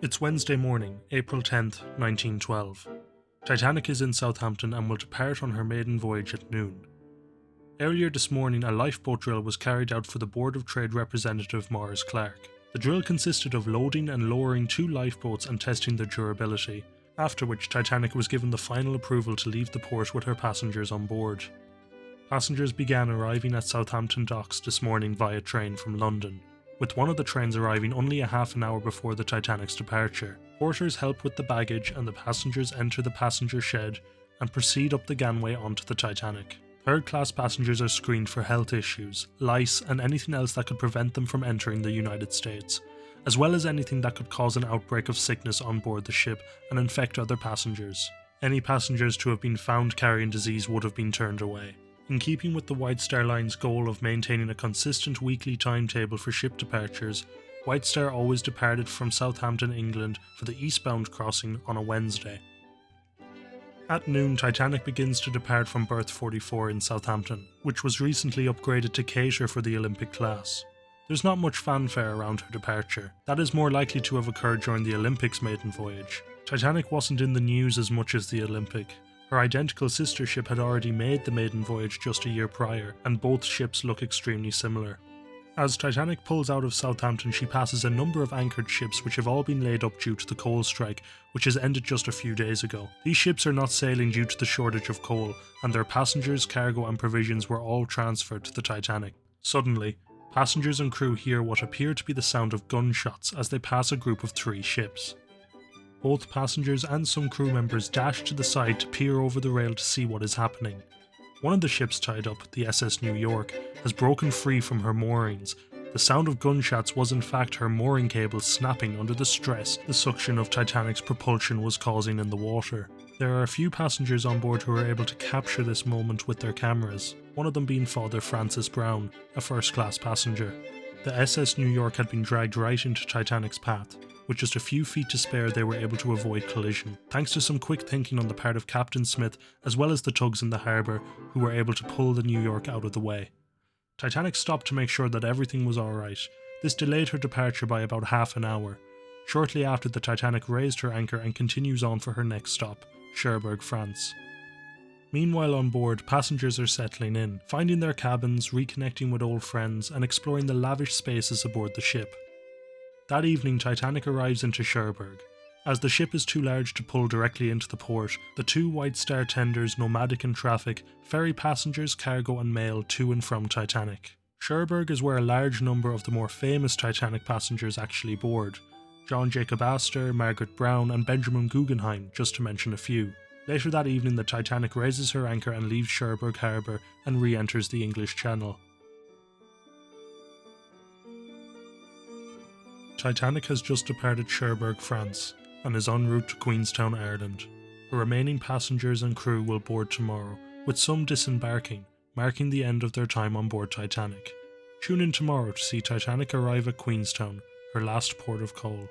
It's Wednesday morning, April 10th, 1912. Titanic is in Southampton and will depart on her maiden voyage at noon. Earlier this morning, a lifeboat drill was carried out for the Board of Trade representative Maurice Clark. The drill consisted of loading and lowering 2 lifeboats and testing their durability, after which Titanic was given the final approval to leave the port with her passengers on board. Passengers began arriving at Southampton docks this morning via train from London, with one of the trains arriving only a half an hour before the Titanic's departure. Porters help with the baggage and the passengers enter the passenger shed and proceed up the gangway onto the Titanic. Third-class passengers are screened for health issues, lice and anything else that could prevent them from entering the United States, as well as anything that could cause an outbreak of sickness on board the ship and infect other passengers. Any passengers to have been found carrying disease would have been turned away. In keeping with the White Star Line's goal of maintaining a consistent weekly timetable for ship departures, White Star always departed from Southampton, England for the eastbound crossing on a Wednesday. At noon, Titanic begins to depart from Berth 44 in Southampton, which was recently upgraded to cater for the Olympic class. There's not much fanfare around her departure. That is more likely to have occurred during the Olympics maiden voyage. Titanic wasn't in the news as much as the Olympic. Her identical sister ship had already made the maiden voyage just a year prior, and both ships look extremely similar. As Titanic pulls out of Southampton, she passes a number of anchored ships which have all been laid up due to the coal strike, which has ended just a few days ago. These ships are not sailing due to the shortage of coal, and their passengers, cargo and provisions were all transferred to the Titanic. Suddenly, passengers and crew hear what appear to be the sound of gunshots as they pass a group of 3 ships. Both passengers and some crew members dash to the side to peer over the rail to see what is happening. One of the ships tied up, the SS New York, has broken free from her moorings. The sound of gunshots was in fact her mooring cable snapping under the stress the suction of Titanic's propulsion was causing in the water. There are a few passengers on board who are able to capture this moment with their cameras, one of them being Father Francis Brown, a first-class passenger. The SS New York had been dragged right into Titanic's path. With just a few feet to spare, they were able to avoid collision, thanks to some quick thinking on the part of Captain Smith as well as the tugs in the harbour, who were able to pull the New York out of the way. Titanic stopped to make sure that everything was alright. This delayed her departure by about half an hour. Shortly after, the Titanic raised her anchor and continues on for her next stop, Cherburoug, France. Meanwhile on board, passengers are settling in, finding their cabins, reconnecting with old friends and exploring the lavish spaces aboard the ship. That evening, Titanic arrives into Cherbourg. As the ship is too large to pull directly into the port, the 2 White Star tenders, nomadic in traffic, ferry passengers, cargo and mail to and from Titanic. Cherbourg is where a large number of the more famous Titanic passengers actually board. John Jacob Astor, Margaret Brown and Benjamin Guggenheim, just to mention a few. Later that evening, the Titanic raises her anchor and leaves Cherbourg Harbour and re-enters the English Channel. Titanic has just departed Cherbourg, France, and is en route to Queenstown, Ireland. The remaining passengers and crew will board tomorrow, with some disembarking, marking the end of their time on board Titanic. Tune in tomorrow to see Titanic arrive at Queenstown, her last port of call.